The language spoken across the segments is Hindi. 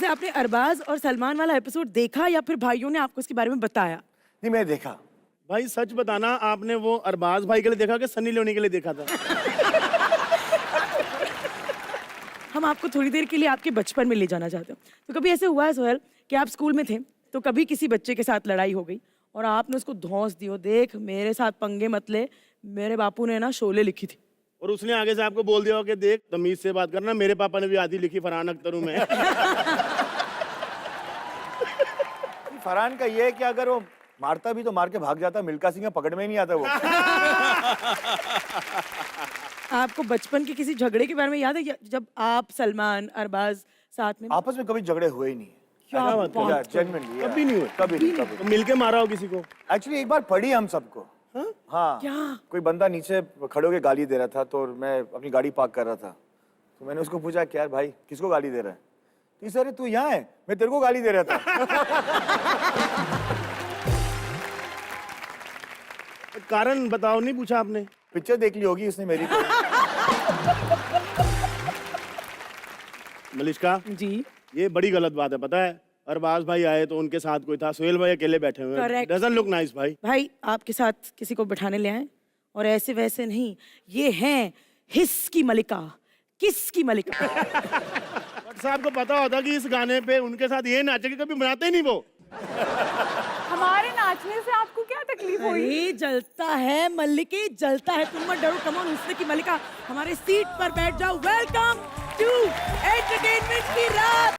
वैसे आपने अरबाज और सलमान वाला एपिसोड देखा या फिर भाइयों ने आपको इसके बारे में बताया? नहीं, मैं देखा। भाई सच बताना, आपने वो अरबाज भाई के लिए देखा कि सनी लियोनी के लिए देखा था? हम आपको थोड़ी देर के लिए आपके बचपन में ले जाना चाहते हैं। तो कभी ऐसे हुआ है सोहेल कि आप स्कूल में थे तो कभी किसी बच्चे के साथ लड़ाई हो गई और आपने उसको धौंस दी हो, देख मेरे साथ पंगे मत ले, मेरे बापू ने ना शोले लिखी थी, और उसने आगे से आपको बोल दिया हो कि देख तमीज से बात करना, मेरे पापा ने भी आधी लिखी, फरहान अख्तर हूं मैं। फरहान का ये है कि अगर वो मारता भी तो मार के भाग जाता, मिल्खा सिंह पकड़ में ही नहीं आता वो। आपको बचपन के किसी झगड़े के बारे में याद है जब आप सलमान अरबाज साथ में? आपस में कभी झगड़े हुए ही नहीं। क्या बात है? जेन्युइनली कभी नहीं हुए? कभी नहीं। तो मिलके मारा हो किसी को? एक्चुअली एक बार पड़ी हम सबको। हाँ, क्या? कोई बंदा नीचे खड़े होके गाली दे रहा था, तो मैं अपनी गाड़ी पार्क कर रहा था, तो मैंने उसको पूछा कि यार भाई किसको गाली दे रहा है? तो सर तू यहाँ है, मैं तेरे को गाली दे रहा था। कारण बताओ, नहीं पूछा आपने? पिक्चर देख ली होगी उसने मेरी को। मलिश्का जी, ये बड़ी गलत बात है, पता है? अरबाज भाई आए तो उनके साथ कोई था, सोहेल भाई अकेले बैठे हुए हैं। Correct. डजंट लुक नाइस भाई। भाई आपके साथ किसी को बिठाने ले आए और ऐसे वैसे नहीं, ये हैं हिस की मलिका, किस की मलिका। बट साहब को पता होता कि इस गाने पे उनके साथ ये नाचेगी, कभी बनाते ही नहीं वो। हमारे नाचने से आपको क्या तकलीफ हुई? अरे जलता है मल्लिके, जलता है, तुम मत डरो, कम ऑन हुस्न की मलिका, हमारे सीट पर बैठ जाओ। वेलकम टू एंटरटेनमेंट की रात।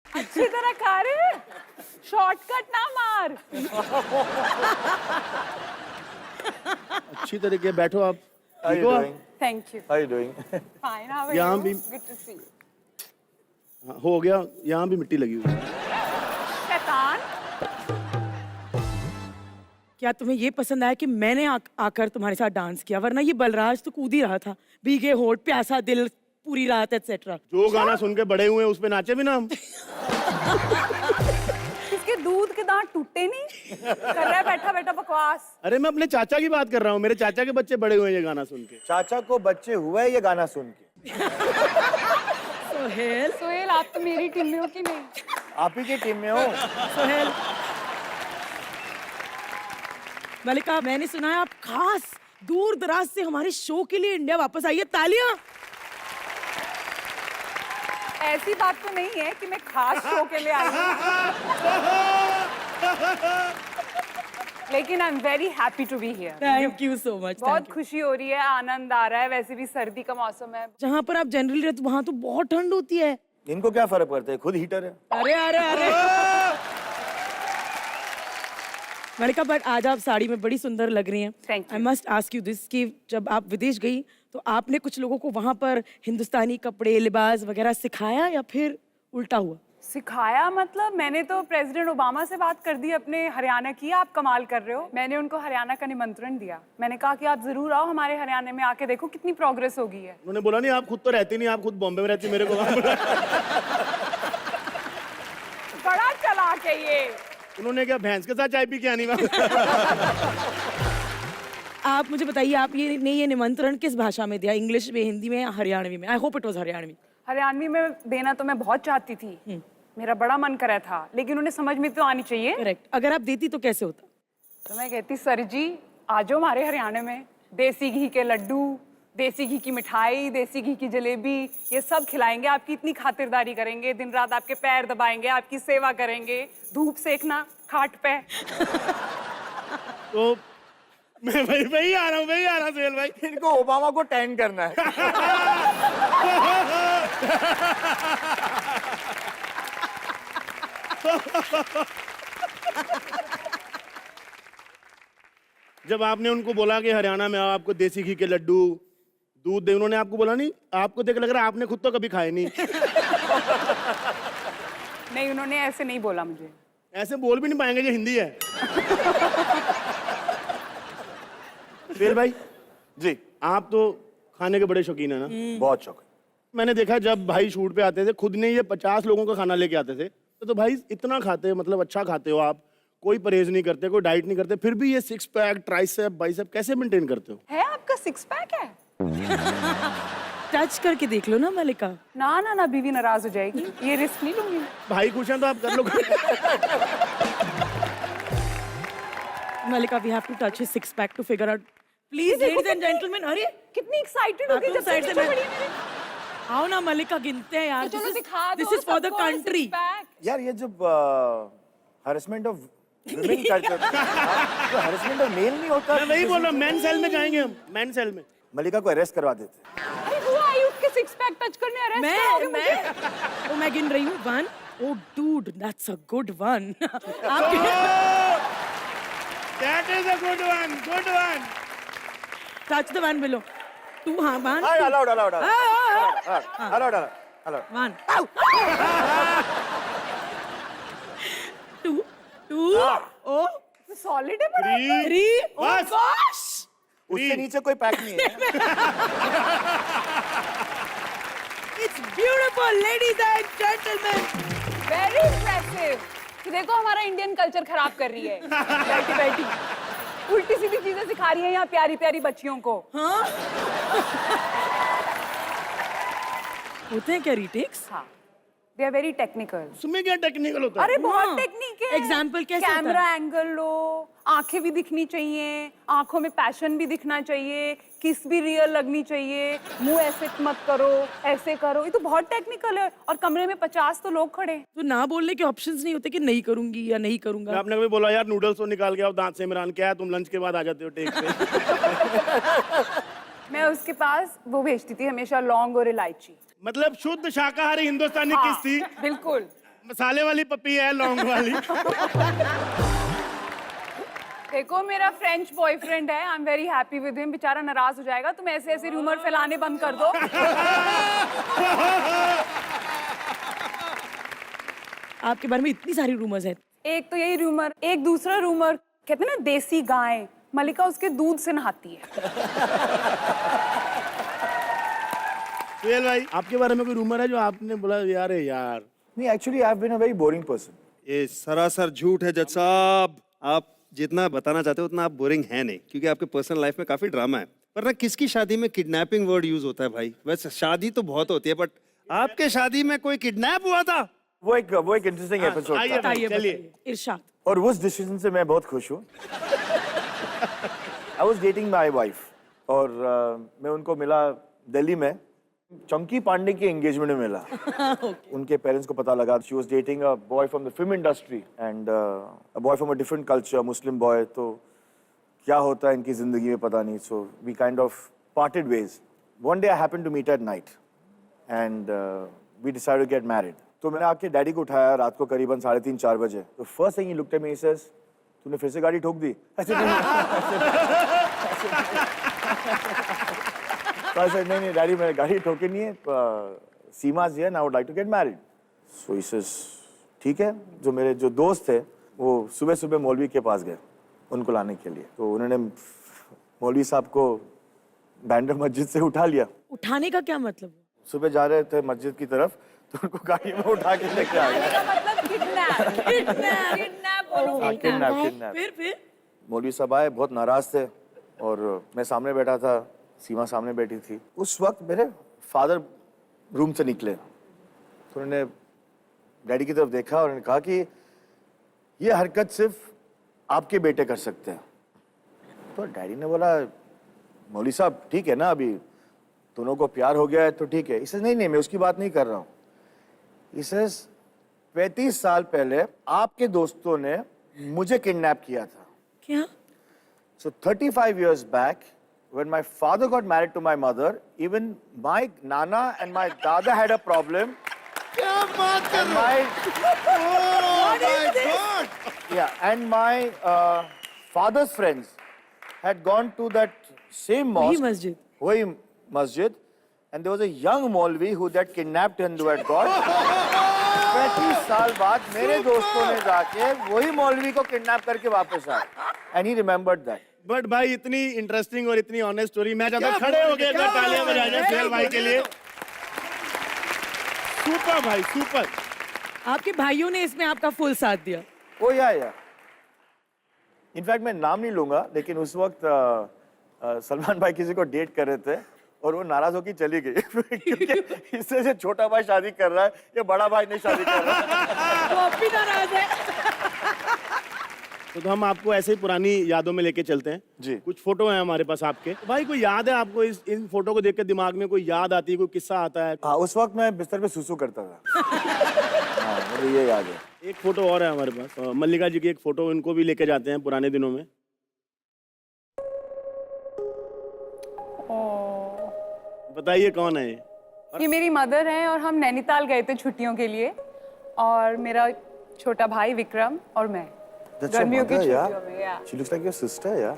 अच्छी तरह खा रहे हैं, शॉर्टकट ना मार। अच्छी तरीके बैठो आप। How ठीक you हो आप? doing? Thank you. How you doing? Fine, how are यहाँ यू? भी- गुड टू सी यू। हाँ, हो गया, यहाँ भी मिट्टी लगी हुई है। शैतान, क्या तुम्हें ये पसंद आया कि मैंने आकर तुम्हारे साथ डांस किया? वरना ये बलराज तो कूद ही रहा था, भीगे होठ, प्यासा दिल, पूरी रात एटसेट्रा। जो गाना सुन के बड़े हुए उस पे नाचे भी ना हम। इसके दूध के दांत टूटे नहीं? कर रहा है बैठा बैठा बकवास। अरे मैं अपने चाचा की बात कर रहा हूँ, मेरे चाचा के बच्चे बड़े हुए हैं ये गाना सुन के। चाचा को बच्चे हुए ये गाना सुन के। सोहेल, सोहेल, आप तो मेरी टीम में हो कि नहीं? आप ही की टीम में हो। सोहेल, मलिका मैंने सुना है आप खास दूर दराज से हमारे शो के लिए इंडिया वापस आई है, तालियां। ऐसी बात तो नहीं है कि मैं खास शो के लिए आई हूँ, लेकिन I am very happy to be here. Thank you so much. बहुत खुशी हो रही है, आनंद आ रहा है। वैसे भी सर्दी का मौसम है। जहाँ पर आप जनरली रहते वहाँ तो बहुत ठंड होती है। इनको क्या फर्क पड़ता है, खुद हीटर है। अरे अरे अरे मलिका, बट आज आप साड़ी में बड़ी सुंदर लग रही हैं। Thank you. I must ask you this कि जब आप विदेश गई तो आपने कुछ लोगों को वहाँ पर हिंदुस्तानी कपड़े, लिबास वगैरह सिखाया या फिर उल्टा हुआ? सिखाया मतलब मैंने तो प्रेसिडेंट ओबामा से बात कर दी अपने हरियाणा की। आप कमाल कर रहे हो। मैंने उनको हरियाणा का निमंत्रण दिया। मैंने कहा कि आप जरूर आओ हमारे हरियाणा में, आके देखो कितनी प्रोग्रेस हो गई है। उन्होंने बोला नहीं आप खुद तो रहती नहीं, आप खुद बॉम्बे में रहती, मेरे को वहाँ बुलाया। बड़ा चालाक है ये। उन्होंने क्या भैंस के साथ चाय पी के आनी वहाँ? आप मुझे बताइए, आप ये निमंत्रण किस भाषा में दिया? इंग्लिश में, हिंदी में या हरियाणवी में? I hope it was Haryanvi. Haryanvi में देना तो मैं बहुत चाहती थी, मेरा बड़ा मन करा था, लेकिन उन्हें समझ में तो आनी चाहिए। करेक्ट। अगर आप देती तो कैसे होता? तो मैं कहती, सर जी आ जाओ हमारे हरियाणा में, देसी घी के लड्डू, देसी घी की मिठाई, देसी घी की जलेबी, ये सब खिलाएंगे, आपकी इतनी खातिरदारी करेंगे, दिन रात आपके पैर दबाएंगे, आपकी सेवा करेंगे, धूप सेकना खाट पे। तो मैं वही आ रहा हूँ, वही आ रहा हूँ सोहेल भाई। इनको ओबामा को टैन करना है। जब आपने उनको बोला कि हरियाणा में आओ, आपको देसी घी के लड्डू, दूध दे, उन्होंने आपको बोला नहीं? आपको देख लग रहा है आपने खुद तो कभी खाए नहीं। नहीं, उन्होंने ऐसे नहीं बोला मुझे। ऐसे बोल भी नहीं पाएंगे, जो हिंदी है। सोहेल भाई जी, आप तो खाने के बड़े शौकीन है ना? बहुत शौक है। मैंने देखा जब भाई शूट पे आते थे, खुद ने ये 50 लोगों का खाना लेके आते थे, तो भाई इतना खाते हो, मतलब अच्छा खाते हो आप, कोई परहेज नहीं करते, कोई डाइट नहीं करते, फिर भी ये 6 पैक, ट्राइसेप, बाइसेप कैसे मेंटेन करते हो? है आपका 6 पैक है? टच करके देख लो ना मलिका। ना ना ना, बीवी नाराज हो जाएगी, ये रिस्क नहीं लूंगी। भाई खुश हैं तो आप कर लो। Mallika, we have to touch his six pack to figure out. Please ladies and gentleman. अरे कितनी एक्साइटेड हो गई बाथरूम जब से साइड से picture मैं पड़ी है मेरी। आओ ना मलिका, गिनते हैं यार। तो चलो दिखा दो दिस इज फॉर द सबको कंट्री। six pack। यार ये जब हरेसमेंट ऑफ विमेन कल्चर, तो हरेसमेंट ऑफ मेल नहीं होता। मैं वही बोल रहा हूँ, मेन सेल में जाएंगे हम, मेन सेल में। मलिका को अरेस्ट करवा देते। अरे वो आयुष के सिक्स पैक टच करने अरेस्ट करोगे मुझे? मैं गिन रही हूँ 1। Oh dude, that's a good one. आप That is a good one, good one. touch the one below. 2, हाँ 1. हाँ, allowed, allowed, allowed. हाँ, allowed, allowed, allowed. 1. 2. Oh, solid है बड़ा। 3. Oh बस। gosh. उससे नीचे कोई पैक नहीं है। It's beautiful, ladies and gentlemen. Very impressive. कि देखो हमारा इंडियन कल्चर खराब कर रही है बैठी बैठी, उल्टी सीधी चीजें सिखा रही है यहाँ प्यारी प्यारी बच्चियों को। हाँ? होते हैं क्या रीटेक्स? हाँ, दे आर वेरी टेक्निकल। उसमें क्या टेक्निकल होता है? अरे बहुत हाँ। टेक्निक है। Example कैसे होता है? कैमरा एंगल लो, आंखें भी दिखनी चाहिए, आंखों में पैशन भी दिखना चाहिए, किस भी रियल लगनी चाहिए, मुंह ऐसे मत करो, ऐसे करो। ये तो बहुत टेक्निकल है और कमरे में 50 तो लोग खड़े। तो ना बोलने के ऑप्शंस नहीं होते कि नहीं करूंगी या नहीं करूंगा? आपने कभी बोला यार नूडल्स तो निकाल के आओ दांत से, इमरान क्या है तुम लंच के बाद आ जाते हो टेक पे? मैं उसके पास वो भेजती थी हमेशा लौंग और इलायची। मतलब शुद्ध शाकाहारी हिंदुस्तानी हाँ, किस थी? बिल्कुल। मसाले वाली पप्पी है, लौंग वाली। देखो मेरा फ्रेंच बॉयफ्रेंड है, आई am very happy with him. बेचारा नाराज हो जाएगा, तुम ऐसे ऐसे रूमर फैलाने बंद कर दो। आपके बारे में इतनी सारी रूमर्स हैं। एक तो यही रूमर, एक दूसरा रूमर कहते हैं ना देसी गाय, मलिका उसके दूध से नहाती है। सुहेल भाई आपके बारे में कोई रूमर है जो आपने बोला यार यार? नहीं, actually I have been a very boring person. ये सरासर झूठ है जज साहब। आप जितना बताना चाहते हो उतना आप बोरिंग है नहीं, क्योंकि आपके पर्सनल लाइफ में काफी ड्रामा है। पर ना किसकी शादी में किडनैपिंग वर्ड यूज होता है भाई? वैसे शादी तो बहुत होती है, बट आपके शादी में कोई किडनैप हुआ था? वो एक इंटरेस्टिंग एपिसोड आइए था बताइए, चलिए। बताइए। इरशाद। और उस डिसीजन से मैं बहुत खुश हूँ। I was dating my wife और मैं उनको मिला दिल्ली में, चंकी पांडे की एंगेजमेंट में मिला। उनके पेरेंट्स को पता लगा she was dating a boy from the film industry and a boy from a different culture, Muslim boy. तो क्या होता है इनकी जिंदगी में पता नहीं। So we kind of parted ways. One day I happened to meet at night and we decided to get married. तो मैंने आके डैडी को उठाया रात को करीबन 3:30-4 बजे। तो first thing he looked at me, he says तूने फिर से गाड़ी ठोक दी? ऐसे तो I said, नहीं डैडी मैंने गाड़ी ठोकी नहीं है, सीमा जी है ना, I would like to get married. So he says ठीक है। जो मेरे जो दोस्त थे वो सुबह सुबह मौलवी के पास गए उनको लाने के लिए। तो उन्होंने मौलवी साहब को बैंड्रा मस्जिद से उठा लिया। उठाने का क्या मतलब? सुबह जा रहे थे मस्जिद की तरफ तो उनको गाड़ी में उठा के लेके आ गया। इसका मतलब किडनैप। किडनैप बोलो। किडनैप। फिर मौलवी साहब आए, बहुत नाराज थे और मैं सामने बैठा था, सीमा सामने बैठी थी। उस वक्त मेरे फादर रूम से निकले तो उन्होंने डैडी की तरफ देखा और उन्होंने कहा कि ये हरकत सिर्फ आपके बेटे कर सकते हैं। तो डैडी ने बोला मौलवी साहब ठीक है ना, अभी दोनों को प्यार हो गया है तो ठीक है। इसे नहीं मैं उसकी बात नहीं कर रहा हूँ। इसे 35 साल पहले आपके दोस्तों ने मुझे किडनैप किया था। क्या? So 35 years back, when my father got married to my mother, even my nana and my dada had a problem. क्या बात कर And रहे my What is this? yeah, and my father's friends had gone to that same वही mosque, मस्जिद। वही masjid, and there was a young Maulvi who that kidnapped and who had got. 35 साल बाद मेरे दोस्तों ने जाके वही मौलवी को किडनैप करके वापस आए, and he remembered that. But भाई इतनी इंटरेस्टिंग और इतनी ऑनेस्ट स्टोरी, मैं चाहता हूं खड़े हो गए अगर तालियां बजा जाए सुहेल भाई के लिए। सुपर भाई सुपर। आपके भाइयों ने इसमें आपका फुल साथ दिया। ओ या इनफैक्ट मैं नाम नहीं लूंगा, लेकिन उस वक्त सलमान भाई किसी को डेट कर रहे थे और वो नाराज होकर चली गई क्योंकि इससे जो छोटा भाई शादी कर रहा है, ये बड़ा भाई नहीं शादी कर रहा है। वो अब भी नाराज है। तो हम आपको ऐसे ही पुरानी यादों में लेके चलते हैं जी। कुछ फोटो हैं हमारे पास आपके। तो भाई कोई याद है आपको इन फोटो को देख के दिमाग में कोई याद आती है, कोई किस्सा आता है? हाँ, उस वक्त मैं बिस्तर पे सुसु करता था। हाँ, मुझे ये याद है। एक फोटो और है हमारे पास, मल्लिका जी की एक फोटो, इनको भी लेके जाते हैं पुराने दिनों में। बताइए कौन है ये? ये मेरी मदर है और हम नैनीताल गए थे छुट्टियों के लिए, और मेरा छोटा भाई विक्रम और मैं That's your गर्मियों की mother, yeah? छुट्टियों में। या She looks like your sister, yeah?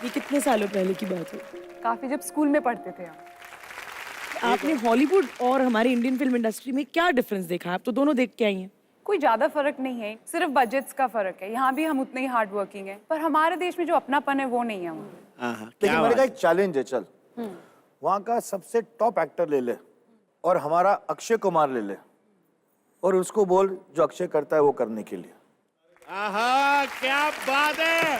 ये कितने सालों पहले की बात है? काफी जब स्कूल में पढ़ते थे हम। आपने हॉलीवुड और हमारी इंडियन फिल्म इंडस्ट्री में क्या डिफरेंस देखा? आप तो दोनों देख के आई हैं। कोई ज्यादा फर्क नहीं है, सिर्फ बजट्स का फर्क है। यहाँ भी हम उतने ही हार्ड वर्किंग हैं, पर हमारे देश में जो अपनापन है वो नहीं है वहाँ। लेकिन मेरे का एक चैलेंज है, चल वहाँ का सबसे टॉप एक्टर ले ले और हमारा अक्षय कुमार ले ले और उसको बोल जो अक्षय करता है वो करने के लिए। आहा, क्या बात है।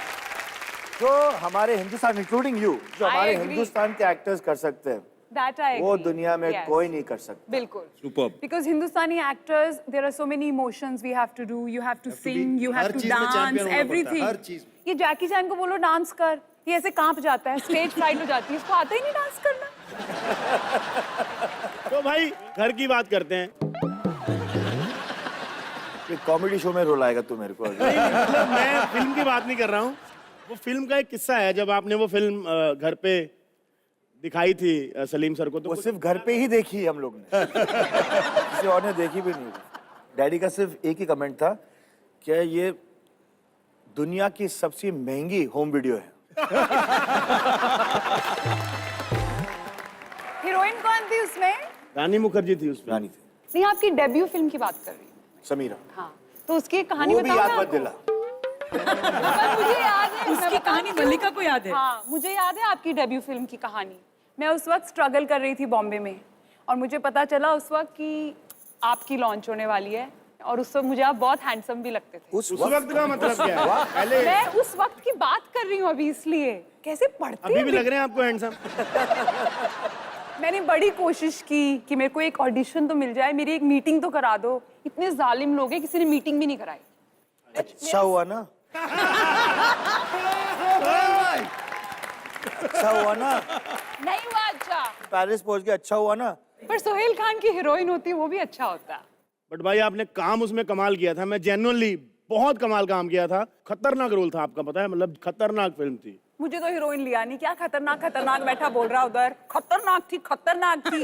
जो हमारे हिंदुस्तान इंक्लूडिंग यू, जो I हमारे agree. हिंदुस्तान के एक्टर्स कर सकते हैं That I वो agree. दुनिया में Yes. कोई नहीं कर सकता। बिल्कुल। Superb. Because Hindustani actors, there are so many emotions we have to do. You have to sing, you have her to चीज में champion dance, होना पड़ता है, everything. हर चीज में। ये जैकी चैन को बोलो डांस कर, ये ऐसे कांप जाता है, स्टेज फ्राइट हो जाती है, इसको आता ही नहीं डांस करना। तो भाई घर की बात करते हैं। कॉमेडी शो में रोल आएगा तू मेरे को अगर। मतलब मैं फिल्म की बात नहीं कर रहा हूँ, वो फिल्म का एक किस्सा है जब आपने वो फिल्म घर पे दिखाई थी सलीम सर को। तो वो सिर्फ घर पे ही देखी हम लोग ने, किसी और ने देखी भी नहीं। डैडी का सिर्फ एक ही कमेंट था कि ये दुनिया की सबसे महंगी होम वीडियो है। हीरोइन कौन थी उसमें? रानी मुखर्जी थी उसमें। रानी थी नहीं, आपकी डेब्यू फिल्म की बात कर रही हूँ। समीरा। हाँ, तो उसकी एक कहानी वो भी बताओ याद ना मत आपको। दिला। पर मुझे याद है, मैं उसकी कहानी मल्लिका को याद है। हाँ, मुझे याद है आपकी डेब्यू फिल्म की कहानी। मैं उस वक्त स्ट्रगल कर रही थी बॉम्बे में, और मुझे पता चला उस वक्त कि आपकी लॉन्च होने वाली है, और उस वक्त मुझे आप बहुत हैंडसम भी लगते थे। उस वक्त का मतलब क्या है? पहले मैं उस वक्त की बात कर रही हूँ अभी, इसलिए कैसे पढ़ते अभी भी हैं? लग रहे हैं आपको हैंडसम। मैंने बड़ी कोशिश की कि मेरे को एक ऑडिशन तो मिल जाए, मेरी एक मीटिंग तो करा दो। इतने जालिम लोग हैं, किसी ने मीटिंग भी नहीं कराई। अच्छा हुआ ना, अच्छा हुआ ना, नहीं हुआ अच्छा, पेरिस पहुंच के अच्छा हुआ ना। पर सोहेल खान की हीरोइन होती वो भी अच्छा होता। बट भाई आपने काम उसमें कमाल किया था, मैं जेन्युइनली बहुत कमाल काम किया था। खतरनाक रोल था आपका, पता है, मतलब खतरनाक फिल्म थी। मुझे तो हीरोइन लिया नहीं, क्या खतरनाक खतरनाक बैठा बोल रहा उधर। खतरनाक थी, खतरनाक थी।